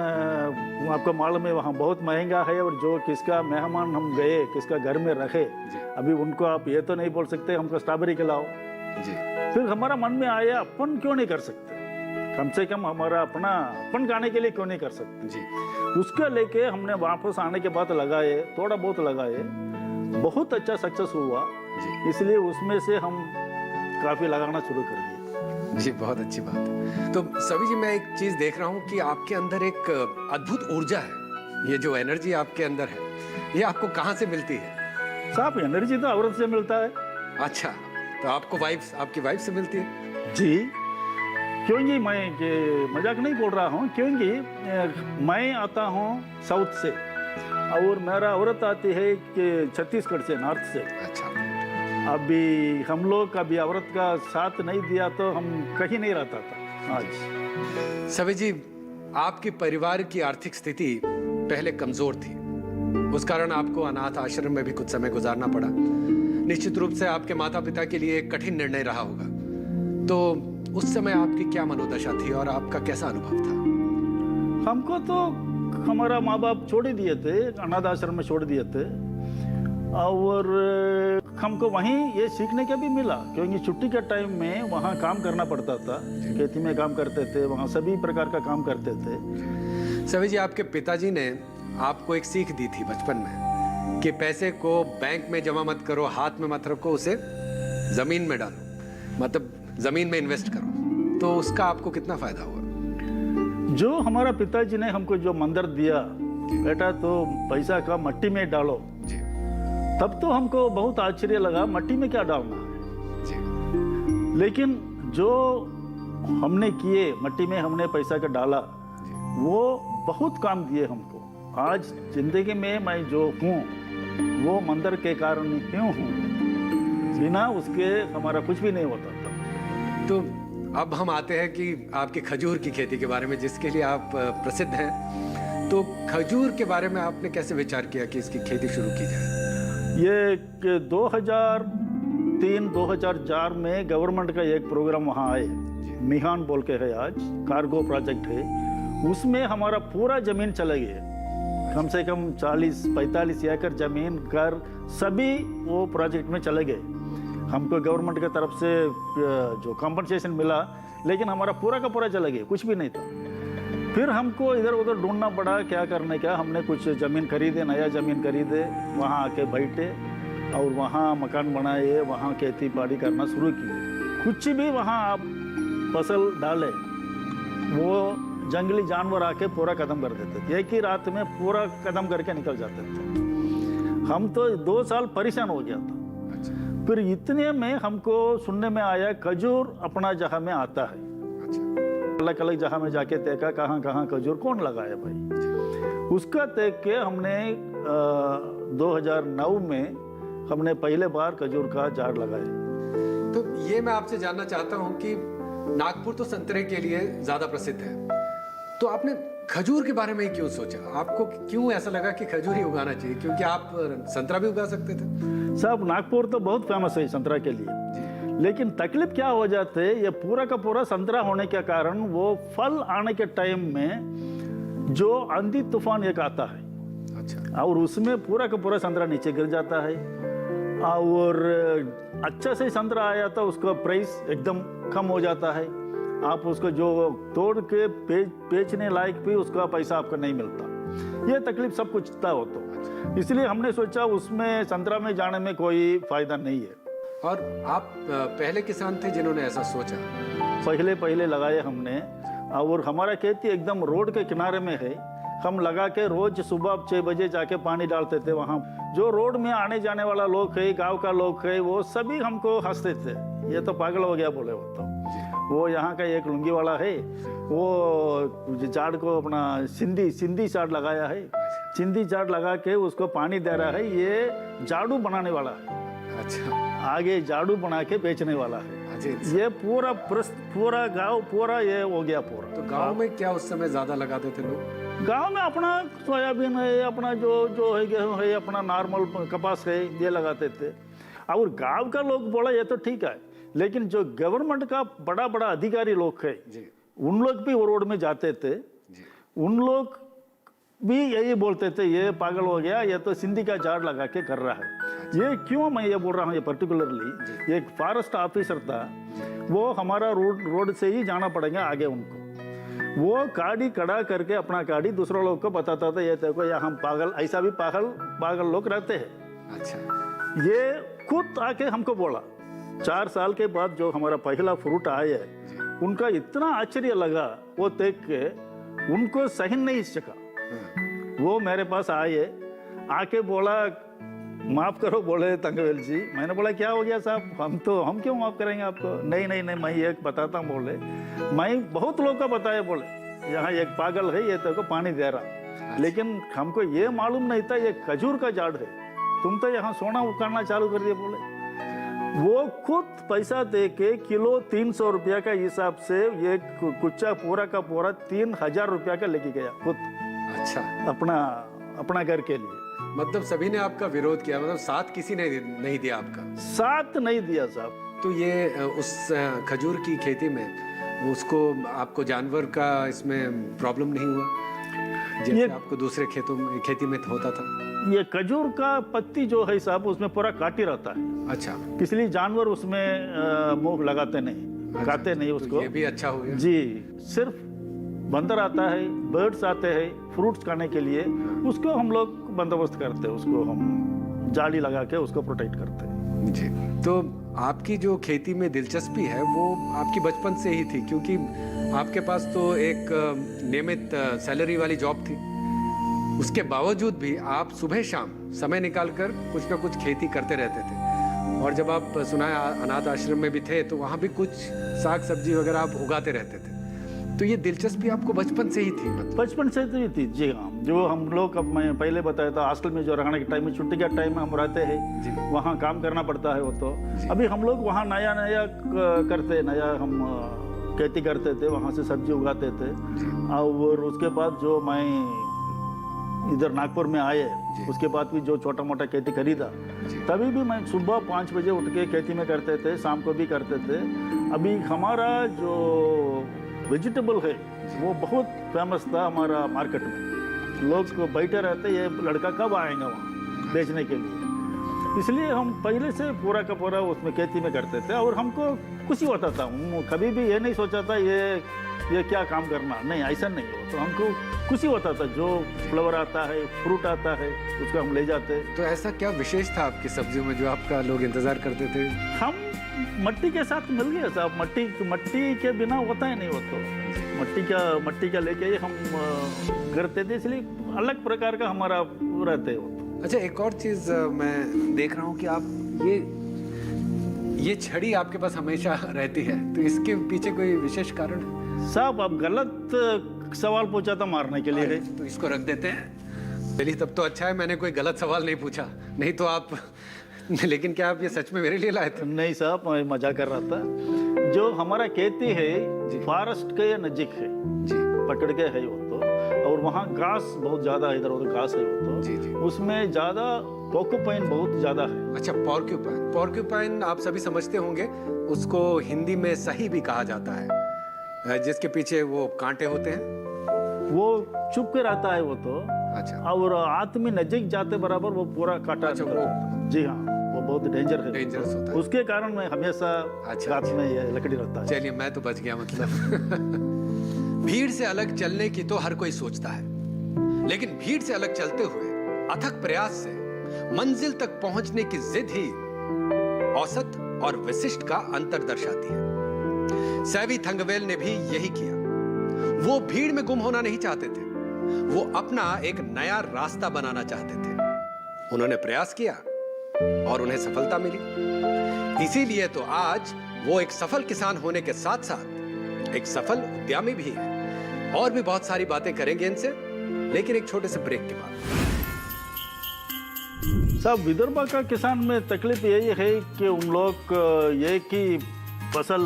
आपको मालूम है वहाँ बहुत महंगा है, और जो किसका मेहमान हम गए, किसका घर में रखे, अभी उनको आप ये तो नहीं बोल सकते हमको स्ट्रॉबेरी खिलाओ। जी। फिर हमारा मन में आया अपन क्यों नहीं कर सकते, कम से कम हमारा अपना अपन खाने के लिए क्यों नहीं कर सकते। जी। उसके लेके हमने वापस आने के बाद लगाए, थोड़ा बहुत लगाए, बहुत अच्छा सक्सेस हुआ। जी। इसलिए उसमें से हम काफी लगाना शुरू कर दिए। जी, बहुत अच्छी बात है। तो सभी जी, मैं एक चीज देख रहा हूँ कि आपके अंदर एक अद्भुत ऊर्जा है। ये जो एनर्जी आपके अंदर है, ये आपको कहाँ से मिलती है? साहब एनर्जी तो औरत से मिलता है। अच्छा, तो आपको वाइफ, आपकी वाइफ से मिलती है? जी, क्योंकि मैं ये मजाक नहीं बोल रहा हूँ, क्योंकि मैं आता हूँ साउथ से और मेरा औरत आती है कि छत्तीसगढ़ से, नॉर्थ से। अच्छा, अभी हम लोग कभी औरत का साथ नहीं दिया तो हम कहीं नहीं रहता था आज। सभी जी, आपके परिवार की आर्थिक स्थिति पहले कमजोर थी, उस कारण आपको अनाथ आश्रम में भी कुछ समय गुजारना पड़ा। निश्चित रूप से आपके माता पिता के लिए एक कठिन निर्णय रहा होगा। तो उस समय आपकी क्या मनोदशा थी और आपका कैसा अनुभव था? हमको तो हमारा माँ बाप छोड़ ही दिए थे, अनाथ आश्रम में छोड़ दिए थे, और हमको वहीं ये सीखने का भी मिला, क्योंकि छुट्टी के टाइम में वहाँ काम करना पड़ता था। खेती में काम करते थे, वहाँ सभी प्रकार का काम करते थे। सभी जी, आपके पिताजी ने आपको एक सीख दी थी बचपन में कि पैसे को बैंक में जमा मत करो, हाथ में मत रखो, उसे जमीन में डालो, मतलब जमीन में इन्वेस्ट करो। तो उसका आपको कितना फायदा हुआ? जो हमारा पिताजी ने हमको जो मंदिर दिया, बेटा तो पैसा का मट्टी में डालो, जी तब तो हमको बहुत आश्चर्य लगा, मट्टी में क्या डालना है। जी, लेकिन जो हमने किए, मट्टी में हमने पैसा का डाला, वो बहुत काम दिए हमको। आज जिंदगी में मैं जो हूँ वो मंदिर के कारण ही क्यों हूँ, बिना उसके हमारा कुछ भी नहीं होता था। तो अब हम आते हैं कि आपकी खजूर की खेती के बारे में, जिसके लिए आप प्रसिद्ध हैं। तो खजूर के बारे में आपने कैसे विचार किया कि इसकी खेती शुरू की जाए? ये 2003-2004 में गवर्नमेंट का एक प्रोग्राम वहाँ आए, मिहान बोल के है, आज कार्गो प्रोजेक्ट है, उसमें हमारा पूरा जमीन चले गए। कम से कम 40-45 एकड़ जमीन घर सभी वो प्रोजेक्ट में चले गए। हमको गवर्नमेंट की तरफ से जो कंपनसेशन मिला, लेकिन हमारा पूरा का पूरा चला गया, कुछ भी नहीं था। फिर हमको इधर उधर ढूंढना पड़ा क्या करने का। हमने कुछ ज़मीन खरीदे, नया ज़मीन खरीदे, वहाँ आके बैठे और वहाँ मकान बनाए, वहाँ खेती बाड़ी करना शुरू किए। कुछ भी वहाँ आप फसल डाले, वो जंगली जानवर आके पूरा खत्म कर देते थे। एक ही रात में पूरा खत्म करके निकल जाते थे। हम तो 2 साल परेशान हो गया था। फिर इतने में हमको सुनने में आया खजूर अपना जगह में आता है। अलग अलग जगह में जाके देखा कहाँ कहाँ खजूर कौन लगाया भाई। उसका देख के हमने 2009 में हमने पहले बार खजूर का झाड़ लगाया। तो ये मैं आपसे जानना चाहता हूँ कि नागपुर तो संतरे के लिए ज्यादा प्रसिद्ध है, तो आपने खजूर के बारे में क्यों सोचा? आपको क्यों ऐसा लगा कि खजूर ही उगाना चाहिए? क्योंकि आप संतरा भी उगा सकते थे। साहब, नागपुर तो बहुत फेमस है संतरा के लिए, लेकिन तकलीफ क्या हो जाते, ये पूरा का पूरा संतरा होने के कारण वो फल आने के टाइम में जो आंधी तूफान एक आता है, अच्छा, और उसमें पूरा का पूरा संतरा नीचे गिर जाता है, और अच्छा से संतरा आया तो उसका प्राइस एकदम कम हो जाता है। आप उसको जो तोड़ के बेचने लायक भी उसका पैसा आपको नहीं मिलता। ये तकलीफ सब कुछ था हो, तो इसलिए हमने सोचा उसमें संतरा में जाने में कोई फायदा नहीं है। और आप पहले किसान थे जिन्होंने ऐसा सोचा? पहले लगाए हमने, और हमारा खेती एकदम रोड के किनारे में है। हम लगा के रोज सुबह 6 बजे जाके पानी डालते थे। वहाँ जो रोड में आने जाने वाला लोग है, गांव का लोग है, वो सभी हमको हंसते थे, ये तो पागल हो गया बोले। वो यहाँ का एक लुंगी वाला है, वो झाड़ को अपना सिंधी झाड़ लगाया है, सिंधी झाड़ लगा के उसको पानी दे रहा है। ये झाड़ू बनाने वाला है, अच्छा, आगे झाड़ू बना के बेचने वाला है। ये पूरा गांव पूरा ये हो गया पूरा। तो गांव में क्या उस समय ज्यादा लगाते थे लोग? गांव में अपना सोयाबीन है, अपना जो है गेहूँ है, अपना नॉर्मल कपास है, ये लगाते थे। और गांव का लोग बोला ये तो ठीक है, लेकिन जो गवर्नमेंट का बड़ा बड़ा अधिकारी लोग है, उन लोग भी वो रोड में जाते थे। उन लोग भी यही बोलते थे ये पागल हो गया, ये तो सिंधी का झाड़ लगा के कर रहा है। ये क्यों मैं ये बोल रहा हूँ, ये पर्टिकुलरली एक फॉरेस्ट ऑफिसर था, वो हमारा रोड से ही जाना पड़ेगा आगे उनको। वो गाड़ी खड़ा करके अपना गाड़ी दूसरों लोग को बताता था, ये देखो यहाँ हम पागल, ऐसा भी पागल लोग रहते हैं। अच्छा, ये खुद आके हमको बोला। 4 साल के बाद जो हमारा पहला फ्रूट आया है, उनका इतना आश्चर्य लगा, वो देख के उनको सहन नहीं सका। वो मेरे पास आए, आके बोला माफ करो बोले तंगवेल जी। मैंने बोला क्या हो गया साहब, हम क्यों माफ करेंगे आपको। नहीं मैं एक बताता हूँ बोले, मैं बहुत लोग का बताया बोले, यहाँ एक पागल है ये तेरे को पानी दे रहा, लेकिन हमको ये मालूम नहीं था ये खजूर का झाड़ है, तुम तो यहाँ सोना उखाड़ना चालू कर दिया बोले। वो खुद पैसा दे के किलो 300 रुपया का हिसाब से ये कुच्चा पूरा का पूरा 3000 रुपया का लेके गया खुद। अच्छा, अपना घर के लिए। मतलब सभी ने आपका विरोध किया, मतलब साथ किसी ने नहीं दिया आपका? साथ नहीं दिया साहब। तो ये उस खजूर की खेती में उसको आपको जानवर का इसमें प्रॉब्लम नहीं हुआ जैसे आपको दूसरे खेती में होता था? ये खजूर का पत्ती जो है साहब उसमें पूरा काटी रहता है। अच्छा, इसलिए जानवर उसमें मुंह लगाते नहीं, अच्छा, खाते नहीं उसको। तो ये भी अच्छा हो गया जी। सिर्फ बंदर आता है, बर्ड्स आते हैं फ्रूट्स खाने के लिए, उसको हम लोग बंदोबस्त करते हैं, उसको हम जाली लगा के उसको प्रोटेक्ट करते हैं जी। तो आपकी जो खेती में दिलचस्पी है वो आपकी बचपन से ही थी, क्योंकि आपके पास तो एक नियमित सैलरी वाली जॉब थी, उसके बावजूद भी आप सुबह शाम समय निकालकर कुछ ना कुछ खेती करते रहते थे। और जब आप सुनाए अनाथ आश्रम में भी थे तो वहाँ भी कुछ साग सब्जी वगैरह आप उगाते रहते थे। तो ये दिलचस्पी आपको बचपन से ही थी? मतलब बचपन से ही थी जी हाँ। जो हम लोग, अब मैं पहले बताया था, हॉस्टल में जो रहने के टाइम में, छुट्टी के टाइम में हम रहते हैं, वहाँ काम करना पड़ता है वो तो। अभी हम लोग वहाँ नया करते, नया हम खेती करते थे, वहाँ से सब्जी उगाते थे। और उसके बाद जो मैं इधर नागपुर में आए, उसके बाद भी जो छोटा मोटा खेती खरीदा, तभी भी मैं सुबह 5 बजे उठ के खेती में करते थे, शाम को भी करते थे। अभी हमारा जो वेजिटेबल है वो बहुत फेमस था हमारा मार्केट में। लोग बैठे रहते, ये लड़का कब आएगा वहाँ बेचने के लिए। इसलिए हम पहले से पूरा का पूरा उसमें खेती में करते थे और हमको खुशी होता था। कभी भी ये नहीं सोचा था ये क्या काम करना, नहीं ऐसा नहीं हो। तो हमको खुशी होता था, जो फ्लावर आता है, फ्रूट आता है, उसको हम ले जाते। तो ऐसा क्या विशेष था आपकी सब्जियों में जो आपका लोग इंतजार करते थे? हम मट्टी के साथ मिल गए साहब, मट्टी के बिना होता ही नहीं। वो तो मट्टी का लेके ही हम करते थे, इसलिए अलग प्रकार का हमारा रहते हो। अच्छा, एक और चीज मैं देख रहा हूँ कि आप ये छड़ी आपके पास हमेशा रहती है, तो इसके पीछे कोई विशेष कारण है? साहब आप गलत सवाल पूछा था मारने के लिए, तो इसको रख देते हैं। चलिए, तब तो अच्छा है मैंने कोई गलत सवाल नहीं पूछा, नहीं तो आप लेकिन क्या आप ये सच में मेरे लिए लाए थे? नहीं साहब, मैं मजा कर रहा था। जो हमारा खेती है फॉरेस्ट के नजदीक है जी, पकड़ के है वो तो, और वहाँ घास बहुत ज्यादा, इधर उधर घास है वो तो जी। उसमें ज्यादा पोर्क्यूपाइन बहुत ज्यादा है। अच्छा, पोर्क्यूपाइन आप सभी समझते होंगे, उसको हिंदी में सही भी कहा जाता है, जिसके पीछे वो कांटे होते हैं, वो चुप के रहता है वो तो। अच्छा, और हाथ में नजदीक जाते बराबर वो पूरा काटा। अच्छा, जी हाँ, वो बहुत डेंजरस होता है। उसके कारण मैं हमेशा हाथ में ये लकड़ी रखता है। चलिए, मैं तो बच गया। मतलब भीड़ से अलग चलने की तो हर कोई सोचता है, लेकिन भीड़ से अलग चलते हुए अथक प्रयास से मंजिल तक पहुंचने की जिद ही औसत और विशिष्ट का अंतर दर्शाती है। सैवी थंगवेल ने भी यही किया। वो भीड़ में गुम होना नहीं चाहते थे, वो अपना एक नया रास्ता बनाना चाहते थे। उन्होंने प्रयास किया और उन्हें सफलता मिली। इसीलिए तो आज वो एक सफल किसान होने के साथ साथ एक सफल उद्यमी भी है। और भी बहुत सारी बातें करेंगे इनसे, लेकिन एक छोटे से ब्रेक के बाद। साहब, विदर्भ का किसान में तकलीफ यही है कि उन लोग एक ही फसल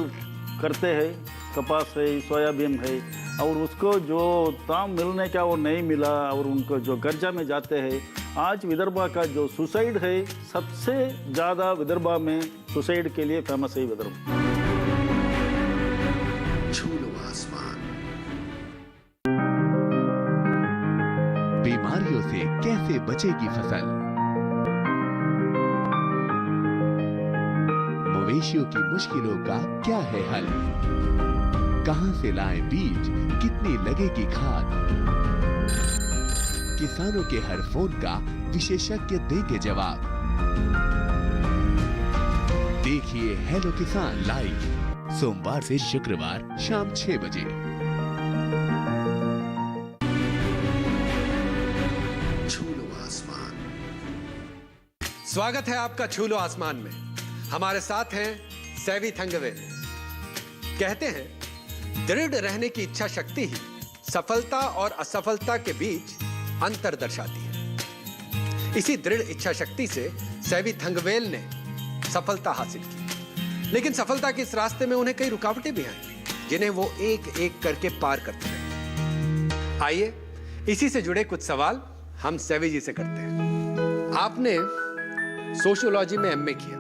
करते हैं, कपास है, सोयाबीन है, और उसको जो दाम मिलने का वो नहीं मिला, और उनको जो कर्जा में जाते हैं। आज विदर्भ का जो सुसाइड है, सबसे ज़्यादा विदर्भ में सुसाइड के लिए फेमस है विदर्भ। बीमारियों से कैसे बचेगी फसल? मवेशियों की मुश्किलों का क्या है हल? कहां से लाएं बीज, कितनी लगेगी खाद? किसानों के हर फोन का विशेषज्ञ देंगे जवाब। देखिए हेलो किसान लाइव, सोमवार से शुक्रवार शाम 6 बजे। स्वागत है आपका छू लो आसमान में। हमारे साथ हैं सेवी थंगवेल। कहते हैं दृढ़ रहने की इच्छा शक्ति ही सफलता और असफलता के बीच अंतर दर्शाती है। इसी दृढ़ इच्छा शक्ति से सेवी थंगवेल ने सफलता हासिल की, लेकिन सफलता के इस रास्ते में उन्हें कई रुकावटें भी आई, जिन्हें वो एक एक करके पार करते रहे। आइए इसी से जुड़े कुछ सवाल हम सेवी जी से करते हैं। आपने सोशियोलॉजी में एमए किया,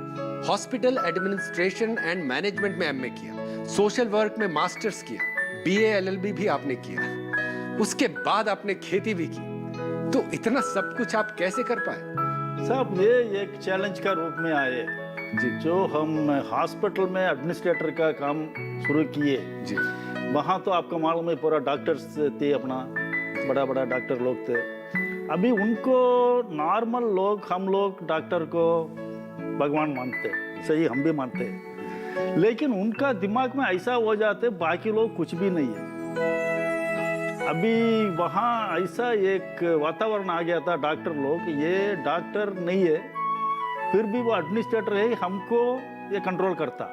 हॉस्पिटल एडमिनिस्ट्रेशन एंड मैनेजमेंट में एमए किया, सोशल वर्क में मास्टर्स किया, बीए एलएलबी भी आपने किया, उसके बाद आपने खेती भी की। तो इतना सब कुछ आप कैसे कर पाए? साहब ये एक चैलेंज का रूप में आए जी। जो हम हॉस्पिटल में एडमिनिस्ट्रेटर का काम शुरू किए जी, वहाँ तो आपको मालूम है पूरा डॉक्टर्स थे, अपना बड़ा बड़ा डॉक्टर लोग थे। अभी उनको नॉर्मल लोग, हम लोग डॉक्टर को भगवान मानते, सही हम भी मानते, लेकिन उनका दिमाग में ऐसा हो जाते बाकी लोग कुछ भी नहीं है। अभी वहाँ ऐसा एक वातावरण आ गया था, डॉक्टर लोग ये डॉक्टर नहीं है फिर भी वो एडमिनिस्ट्रेटर है, हमको ये कंट्रोल करता।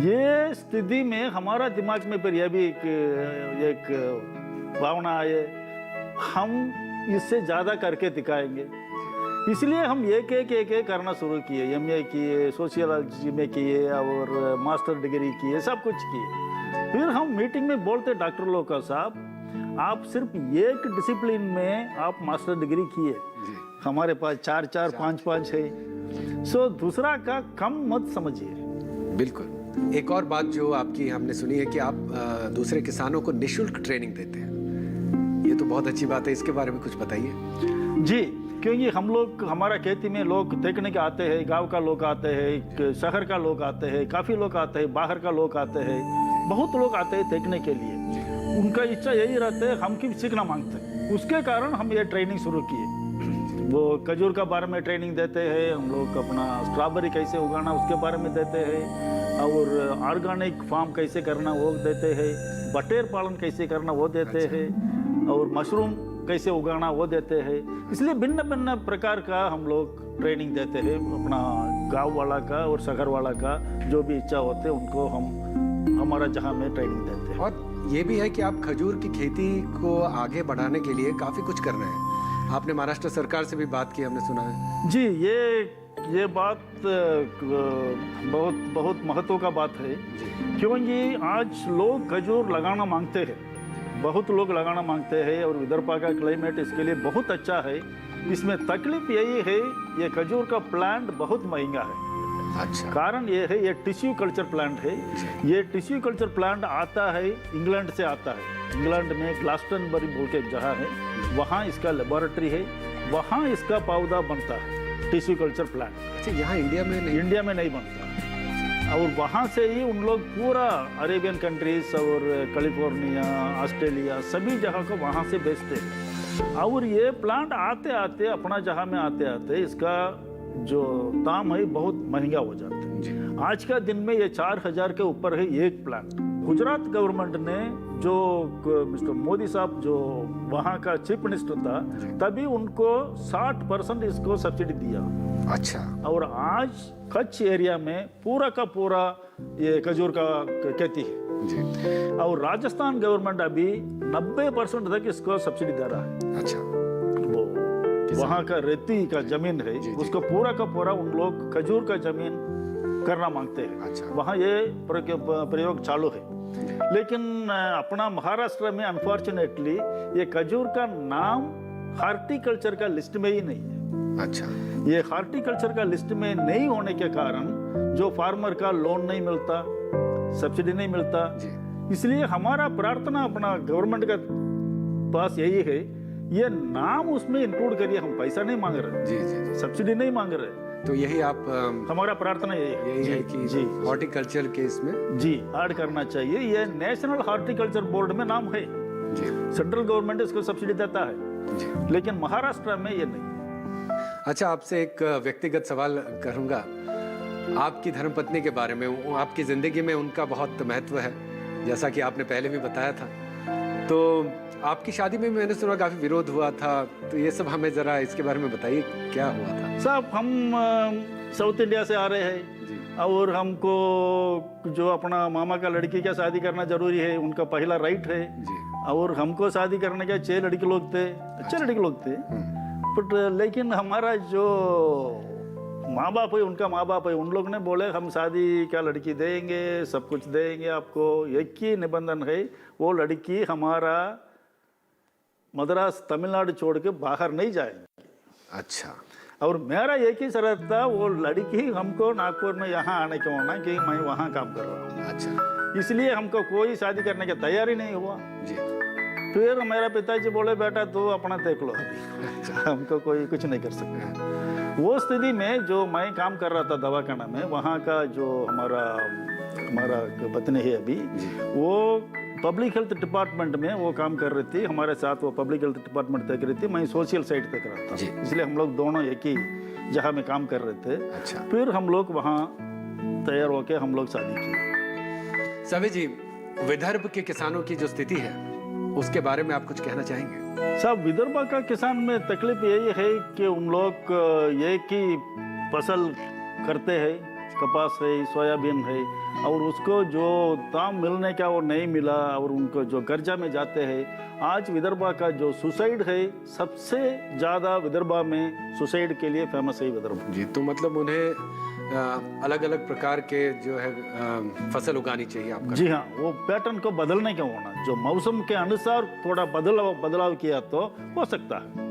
ये स्थिति में हमारा दिमाग में फिर यह भी एक भावना आए, हम इससे ज़्यादा करके दिखाएंगे। इसलिए हम एक एक करना शुरू किए, एमए किए, सोशियोलॉजी में किए और मास्टर डिग्री किए, सब कुछ किए। फिर हम मीटिंग में बोलते डॉक्टर लोग का, साहब आप सिर्फ एक डिसिप्लिन में आप मास्टर डिग्री किए, हमारे पास 4 5 है, सो दूसरा का कम मत समझिए। बिल्कुल। एक और बात जो आपकी हमने सुनी है कि आप दूसरे किसानों को निःशुल्क ट्रेनिंग देते हैं। ये तो बहुत अच्छी बात है, इसके बारे में कुछ बताइए। जी, क्योंकि हम लोग, हमारा खेती में लोग देखने के आते हैं, गांव का लोग आते हैं, शहर का लोग आते हैं, काफ़ी लोग आते हैं, बाहर का लोग आते हैं, बहुत लोग आते हैं देखने के लिए। उनका इच्छा यही रहता है हम की सीखना मांगते हैं, उसके कारण हम ये ट्रेनिंग शुरू किए। वो खजूर का बारे में ट्रेनिंग देते हैं, हम लोग अपना स्ट्रॉबेरी कैसे उगाना उसके बारे में देते हैं, और ऑर्गेनिक फार्म कैसे करना वो देते हैं, बटेर पालन कैसे करना वो देते हैं, और मशरूम कैसे उगाना वो देते हैं। इसलिए भिन्न भिन्न प्रकार का हम लोग ट्रेनिंग देते हैं, अपना गांव वाला का और शहर वाला का जो भी इच्छा होते हैं उनको हम हमारा जहां में ट्रेनिंग देते हैं। और ये भी है कि आप खजूर की खेती को आगे बढ़ाने के लिए काफ़ी कुछ कर रहे हैं। आपने महाराष्ट्र सरकार से भी बात की, हमने सुना है। जी, ये बात बहुत बहुत महत्व का बात है, क्योंकि आज लोग खजूर लगाना मांगते हैं, बहुत लोग लगाना मांगते हैं, और विदर्भ का क्लाइमेट इसके लिए बहुत अच्छा है। इसमें तकलीफ यही है, ये खजूर का प्लांट बहुत महंगा है। अच्छा। कारण ये है, ये टिश्यू कल्चर प्लांट है। ये टिश्यू कल्चर प्लांट आता है इंग्लैंड से आता है। इंग्लैंड में ग्लास्टनबरी बोल के एक जगह है, वहाँ इसका लेबोरेटरी है, वहाँ इसका पौधा बनता है, टिश्यू कल्चर प्लांट। अच्छा, यहाँ इंडिया में नहीं? इंडिया में नहीं बनता। और वहाँ से ही उन लोग पूरा अरेबियन कंट्रीज और कैलिफोर्निया, ऑस्ट्रेलिया, सभी जगह को वहाँ से बेचते हैं। और ये प्लांट आते आते अपना जगह में आते आते इसका जो दाम है बहुत महंगा हो जाता है। आज का दिन में ये 4000 के ऊपर है एक प्लांट। गुजरात गवर्नमेंट ने, जो मिस्टर मोदी साहब जो वहाँ का चीफ मिनिस्टर था, तभी उनको 60% इसको सब्सिडी दिया। अच्छा। और आज कच्छ एरिया में पूरा का पूरा ये खजूर का खेती है जी। और राजस्थान गवर्नमेंट अभी 90% तक इसको सब्सिडी दे रहा है। अच्छा। वो वहाँ का रेती का जमीन है, उसको पूरा का पूरा उन लोग खजूर का जमीन करना मांगते हैं। अच्छा। वहाँ ये प्रयोग चालू है। लेकिन अपना महाराष्ट्र में अनफॉर्चुनेटली ये खजूर का नाम हार्टिकल्चर का लिस्ट में ही नहीं है। अच्छा। ये हार्टिकल्चर का लिस्ट में नहीं होने के कारण जो फार्मर का लोन नहीं मिलता, सब्सिडी नहीं मिलता। इसलिए हमारा प्रार्थना अपना गवर्नमेंट का पास यही है, ये नाम उसमें इंक्लूड करिए। हम पैसा नहीं मांग रहे जी, सब्सिडी नहीं मांग रहे। तो यही आप हमारा प्रार्थना यही है कि जी हॉर्टिकल्चर के इसमें जी ऐड करना चाहिए। ये नेशनल हॉर्टिकल्चर बोर्ड में नाम है जी। सेंट्रल गवर्नमेंट इसको सब्सिडी देता है जी। लेकिन महाराष्ट्र में ये नहीं। अच्छा, आपसे एक व्यक्तिगत सवाल करूंगा। आपकी धर्मपत्नी के बारे में, आपकी जिंदगी में उनका बहुत महत्व है, जैसा कि आपने पहले भी बताया था। तो आपकी शादी में मैंने सुना काफी विरोध हुआ था, तो ये सब हमें जरा इसके बारे में बताइए, क्या हुआ था? साहब हम साउथ इंडिया से आ रहे हैं और हमको जो अपना मामा का लड़की का शादी करना जरूरी है, उनका पहला राइट है जी। और हमको शादी करने के 6 लड़के लोग थे, अच्छे लड़के लोग थे, बट लेकिन हमारा जो माँ बाप है, उनका माँ बाप है, उन लोग ने बोले हम शादी का लड़की देंगे, सब कुछ देंगे आपको, एक ही निबंधन है, वो लड़की हमारा मद्रास तमिलनाडु छोड़ के बाहर नहीं जाएगी। अच्छा। और मेरा एक ही शर्त था, वो लड़की हमको नागपुर में यहाँ आने का होना कि मैं वहाँ काम कर रहा हूँ। अच्छा। इसलिए हमको कोई शादी करने की तैयारी नहीं हुआ जी। फिर मेरा पिताजी बोले बेटा तू अपना देख लो अभी, हमको कोई कुछ नहीं कर सकता। वो स्थिति में जो मैं काम कर रहा था दवाखाना में, वहाँ का जो हमारा पत्नी है अभी, वो पब्लिक हेल्थ डिपार्टमेंट में वो काम कर रही थी, हमारे साथ वो पब्लिक हेल्थ डिपार्टमेंट देख रही थी, मैं सोशल साइड देख रहा था, इसलिए हम लोग दोनों एक ही जगह में काम कर रहे थे। अच्छा। फिर हम लोग वहाँ तैयार होके हम लोग शादी की। सभी जी, विदर्भ के किसानों की जो स्थिति है उसके बारे में आप कुछ कहना चाहेंगे? साहब विदर्भ का किसान में तकलीफ यही है कि उन लोग एक ही फसल करते हैं, कपास है, सोयाबीन है, और उसको जो दाम मिलने का वो नहीं मिला और उनको जो कर्जा में जाते हैं। आज विदर्भ का जो सुसाइड है, सबसे ज़्यादा विदर्भ में सुसाइड के लिए फेमस है विदर्भ जी। तो मतलब उन्हें अलग अलग प्रकार के जो है फसल उगानी चाहिए आपका? जी हाँ, वो पैटर्न को बदलने का होना, जो मौसम के अनुसार थोड़ा बदलाव किया तो हो सकता है।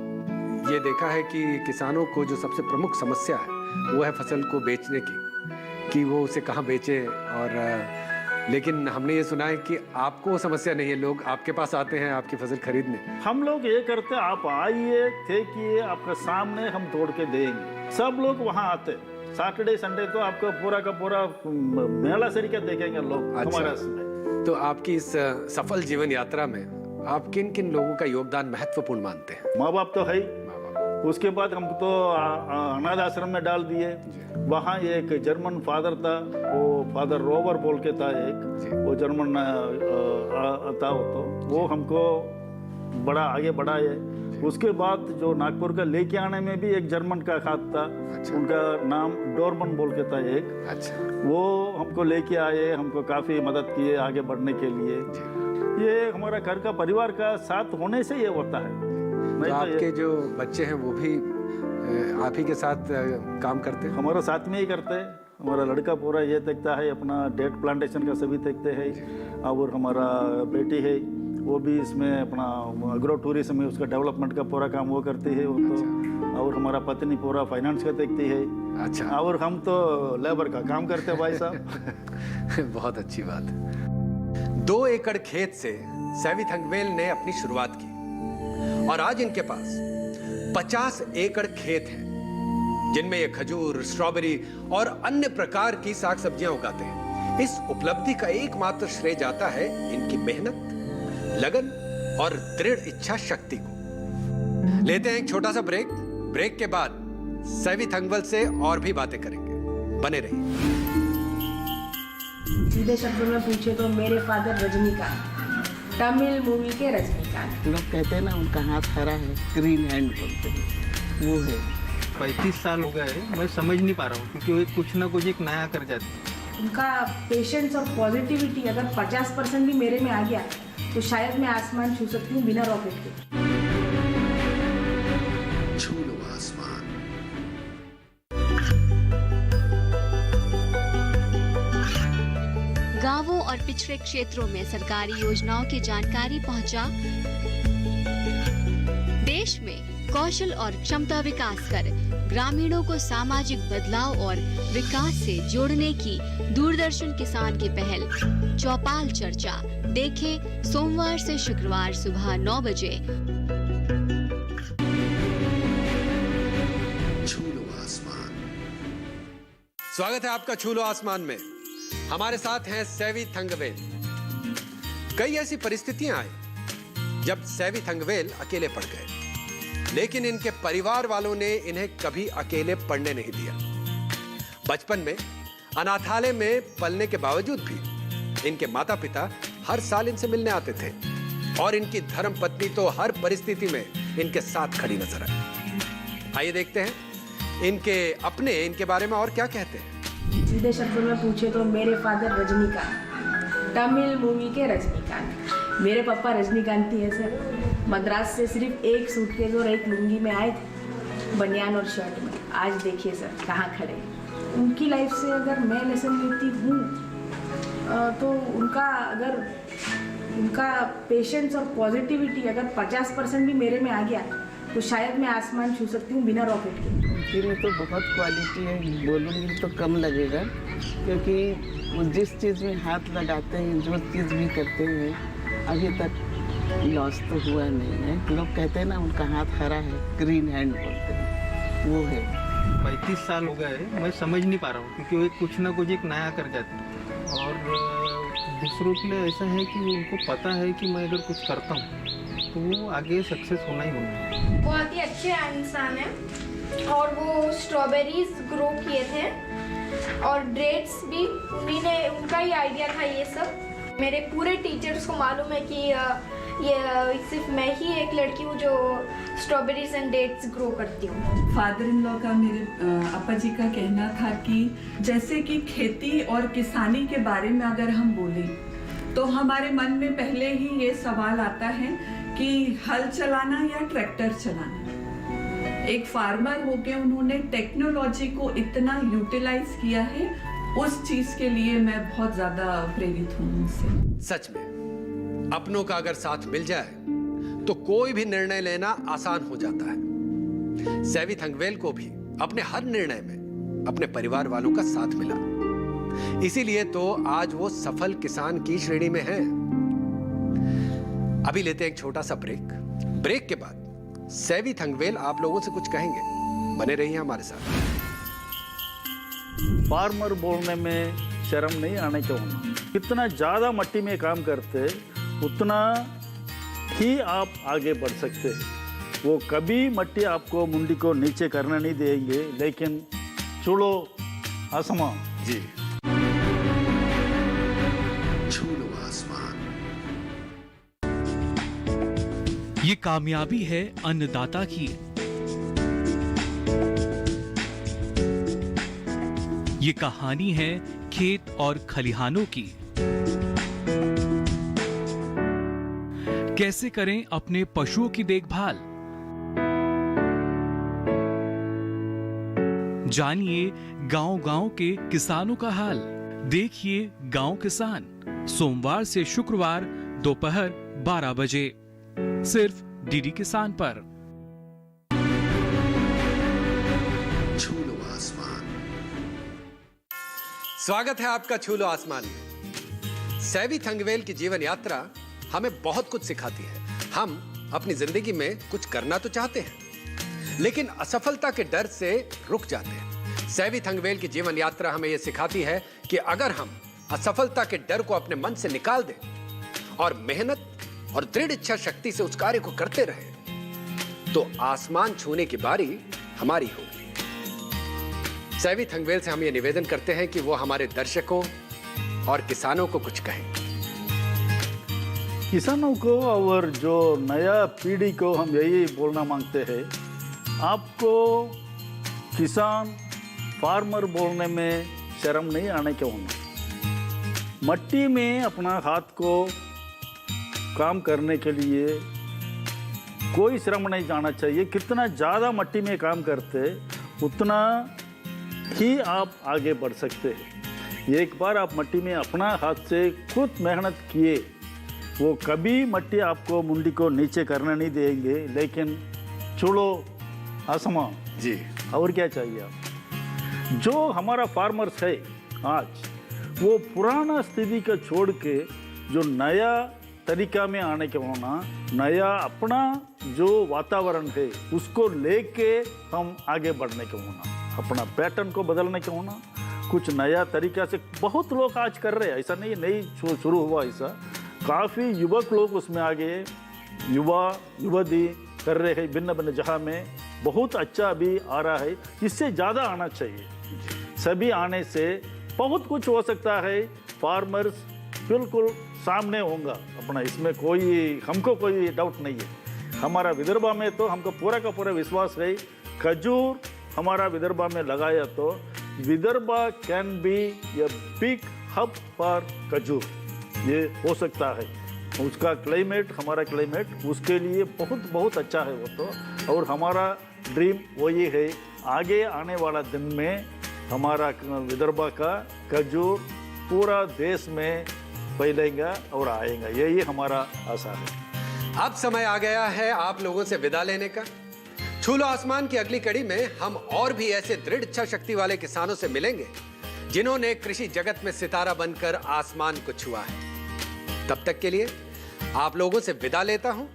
ये देखा है कि किसानों को जो सबसे प्रमुख समस्या है वो है फसल को बेचने की, कि वो उसे कहाँ बेचे। और लेकिन हमने ये सुना है कि आपको वो समस्या नहीं है, लोग आपके पास आते हैं आपकी फसल खरीदने। हम लोग ये करते, आप आइए, फेंकिए, आपका सामने हम तोड़ के देंगे। सब लोग वहाँ आते, सैटरडे संडे तो आपको पूरा का पूरा मेला सरीका देखेंगे लोग। अच्छा। हमारे इसमें तो आपकी इस सफल जीवन यात्रा में आप किन किन लोगों का योगदान महत्वपूर्ण मानते हैं? माँ बाप तो है ही, उसके बाद हम तो अनाथ आश्रम में डाल दिए। वहाँ एक जर्मन फादर था, वो फादर रोवर बोल के था एक, वो जर्मन था वो हमको बड़ा आगे बढ़ाए। उसके बाद जो नागपुर का लेके आने में भी एक जर्मन का हाथ था। अच्छा। उनका नाम डोरमन बोल के था एक। अच्छा। वो हमको लेके आए, हमको काफ़ी मदद किए आगे बढ़ने के लिए। ये हमारा घर का परिवार का साथ होने से ये होता है। तो आपके जो बच्चे हैं वो भी आप ही के साथ काम करते हैं? हमारा साथ में ही करते हैं। हमारा लड़का पूरा ये देखता है, अपना डेट प्लांटेशन का सभी देखते हैं, और हमारा बेटी है वो भी इसमें अपना एग्रो टूरिज्म में उसका डेवलपमेंट का पूरा काम वो करती है वो तो। अच्छा। और हमारा पत्नी पूरा फाइनेंस का देखती है। अच्छा। और हम तो लेबर का काम करते हैं भाई साहब। बहुत अच्छी बात है। 2 एकड़ खेत से सेवी थंगवेल ने अपनी शुरुआत की और आज इनके पास 50 एकड़ खेत हैं, जिनमें ये खजूर, स्ट्रॉबेरी और अन्य प्रकार की साग सब्जियां उगाते हैं। इस उपलब्धि का एकमात्र श्रेय जाता है इनकी मेहनत, लगन और दृढ़ इच्छा शक्ति को। लेते हैं एक छोटा सा ब्रेक। ब्रेक के बाद सेवी थंगवेल से और भी बातें करेंगे, बने रहिए। सीधे शब्दों में पूछे तो मेरे फादर रजनीकांत, तमिल मूवी के रजनीकांत। लोग कहते हैं ना उनका हाथ हरा है, ग्रीन हैंड बोलते हैं, वो है। 35 साल हो गए, मैं समझ नहीं पा रहा हूँ, क्योंकि वो कुछ ना कुछ एक नया कर जाते हैं। उनका पेशेंस और पॉजिटिविटी अगर 50% भी मेरे में आ गया तो शायद मैं आसमान छू सकती हूँ बिना रॉकेट के। छू लो आसमान। गांवों और पिछड़े क्षेत्रों में सरकारी योजनाओं की जानकारी पहुंचा। देश में कौशल और क्षमता विकास कर ग्रामीणों को सामाजिक बदलाव और विकास से जोड़ने की दूरदर्शन किसान की पहल चौपाल चर्चा देखें सोमवार से शुक्रवार सुबह 9 बजे। छू लो आसमान। स्वागत है आपका छू लो आसमान में। हमारे साथ हैं सेवी थंगवेल। कई ऐसी परिस्थितियां आई जब सेवी थंगवेल अकेले पड़ गए, लेकिन इनके परिवार वालों ने इन्हें कभी अकेले पड़ने नहीं दिया। बचपन में अनाथालय में पलने के बावजूद भी इनके माता पिता हर साल इनसे मिलने आते थे। और इनकी धर्म पत्नी तो हर परिस्थिति में इनके साथ खड़ी नजर आई। आइए देखते हैं इनके बारे में और क्या कहते हैं। सीधे शब्दों में पूछे तो मेरे फादर रजनीकांत, तमिल मूवी के रजनीकांत। मेरे पापा रजनीकांत ही है सर। मद्रास से सिर्फ एक सूटकेस और एक लुंगी में आए थे, बनियान और शर्ट में। आज देखिए सर कहाँ खड़े हैं। उनकी लाइफ से अगर मैं लेसन लेती हूँ तो उनका पेशेंस और पॉजिटिविटी अगर 50% भी मेरे में आ गया तो शायद मैं आसमान छू सकती हूँ बिना रॉकेट के। उनकी में तो बहुत क्वालिटी है, बोलूँगी तो कम लगेगा, क्योंकि वो जिस चीज़ में हाथ लगाते हैं, जो चीज़ भी करते हैं, अभी तक लॉस तो हुआ नहीं है। लोग कहते हैं ना उनका हाथ हरा है, ग्रीन हैंड बोलते हैं, वो है। 35 साल हो गए, मैं समझ नहीं पा रहा हूँ, क्योंकि वो कुछ ना कुछ एक नया कर जाते हैं। और दूसरों के लिए ऐसा है कि उनको पता है कि मैं अगर कुछ करता हूँ तो वो आगे सक्सेस होना ही होना है। बहुत ही अच्छे इंसान हैं और वो स्ट्रॉबेरीज ग्रो किए थे और डेट्स भी उन्हीं ने, उनका ही आइडिया था ये सब। मेरे पूरे टीचर्स को मालूम है कि ये सिर्फ मैं ही एक लड़की हूँ जो स्ट्रॉबेरीज एंड डेट्स ग्रो करती हूँ। फादर इन लॉ का, मेरे अपा जी का कहना था कि जैसे कि खेती और किसानी के बारे में अगर हम बोले तो हमारे मन में पहले ही ये सवाल आता है कि हल चलाना या ट्रैक्टर चलाना। एक फार्मर होके उन्होंने टेक्नोलॉजी को इतना यूटिलाइज किया है, उस चीज के लिए मैं बहुत ज्यादा प्रेरित हूँ उनसे। सच में अपनों का अगर साथ मिल जाए तो कोई भी निर्णय लेना आसान हो जाता है। सेवी थंगवेल को भी अपने हर निर्णय में अपने परिवार वालों का साथ मिला, इसीलिए तो आज वो सफल किसान की श्रेणी में हैं। अभी लेते हैं एक छोटा सा ब्रेक के बाद सेवी थंगवेल आप लोगों से कुछ कहेंगे। बने रहिए हमारे साथ। फार्मर बोलने में शर्म नहीं आने के होना। कितना ज़्यादा मट्टी में काम करते उतना ही आप आगे बढ़ सकते हैं। वो कभी मट्टी आपको मुंडी को नीचे करना नहीं देंगे, लेकिन छूलो आसमान। जी, छू लो आसमान। ये कामयाबी है अन्नदाता की। ये कहानी है खेत और खलिहानों की। कैसे करें अपने पशुओं की देखभाल, जानिए गांव-गांव के किसानों का हाल। देखिए गांव किसान, सोमवार से शुक्रवार दोपहर 12 बजे सिर्फ डीडी किसान पर। छू लो आसमान। स्वागत है आपका छू लो आसमान में। सेवी थंगवेल की जीवन यात्रा हमें बहुत कुछ सिखाती है। हम अपनी जिंदगी में कुछ करना तो चाहते हैं, लेकिन असफलता के डर से रुक जाते हैं। सेवी थंगवेल की जीवन यात्रा हमें यह सिखाती है कि अगर हम असफलता के डर को अपने मन से निकाल दें और मेहनत और दृढ़ इच्छा शक्ति से उस कार्य को करते रहे तो आसमान छूने की बारी हमारी होगी। सेवी थंगवेल से हम ये निवेदन करते हैं कि वो हमारे दर्शकों और किसानों को कुछ कहें। किसानों को और जो नया पीढ़ी को हम यही बोलना मांगते हैं, आपको किसान फार्मर बोलने में शर्म नहीं आने के होना। मट्टी में अपना हाथ को काम करने के लिए कोई श्रम नहीं जाना चाहिए। कितना ज़्यादा मट्टी में काम करते उतना ही आप आगे बढ़ सकते हैं। एक बार आप मट्टी में अपना हाथ से खुद मेहनत किए, वो कभी मट्टी आपको मुंडी को नीचे करना नहीं देंगे, लेकिन छूलो आसमान। जी, और क्या चाहिए आप? जो हमारा फार्मर्स है आज, वो पुराना स्थिति को छोड़ के जो नया तरीका में आने के होना, नया अपना जो वातावरण है उसको लेके हम आगे बढ़ने के होना, अपना पैटर्न को बदलने के होना, कुछ नया तरीका से। बहुत लोग आज कर रहे हैं, ऐसा नहीं शुरू हुआ ऐसा। काफ़ी युवक लोग उसमें आगे, युवती कर रहे हैं भिन्न भिन्न जगह में। बहुत अच्छा अभी आ रहा है, इससे ज़्यादा आना चाहिए। सभी आने से बहुत कुछ हो सकता है। फार्मर्स बिल्कुल सामने होगा अपना, इसमें हमको कोई डाउट नहीं है। हमारा विदर्भा में तो हमको पूरा का पूरा विश्वास है, खजूर हमारा विदर्भा में लगाया तो Vidarbha can be a big hub for खजूर, ये हो सकता है। उसका क्लाइमेट, हमारा क्लाइमेट उसके लिए बहुत बहुत अच्छा है वो तो। और हमारा ड्रीम वही है, आगे आने वाला दिन में हमारा विदर्भा का खजूर पूरा देश में फैलेगा और आएगा, यही हमारा आशा है। अब समय आ गया है आप लोगों से विदा लेने का। छू लो आसमान की अगली कड़ी में हम और भी ऐसे दृढ़ इच्छा शक्ति वाले किसानों से मिलेंगे जिन्होंने कृषि जगत में सितारा बनकर आसमान को छुआ है। तब तक के लिए आप लोगों से विदा लेता हूं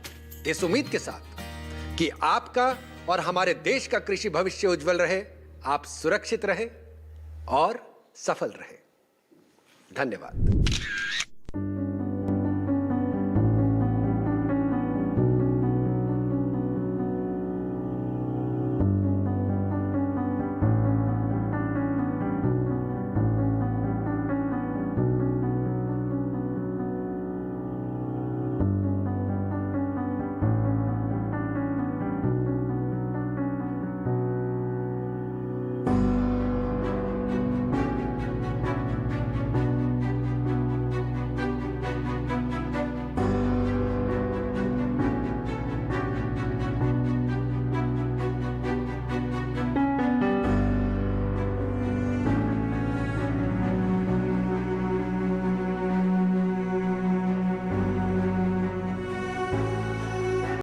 इस उम्मीद के साथ कि आपका और हमारे देश का कृषि भविष्य उज्जवल रहे, आप सुरक्षित रहे और सफल रहे। धन्यवाद।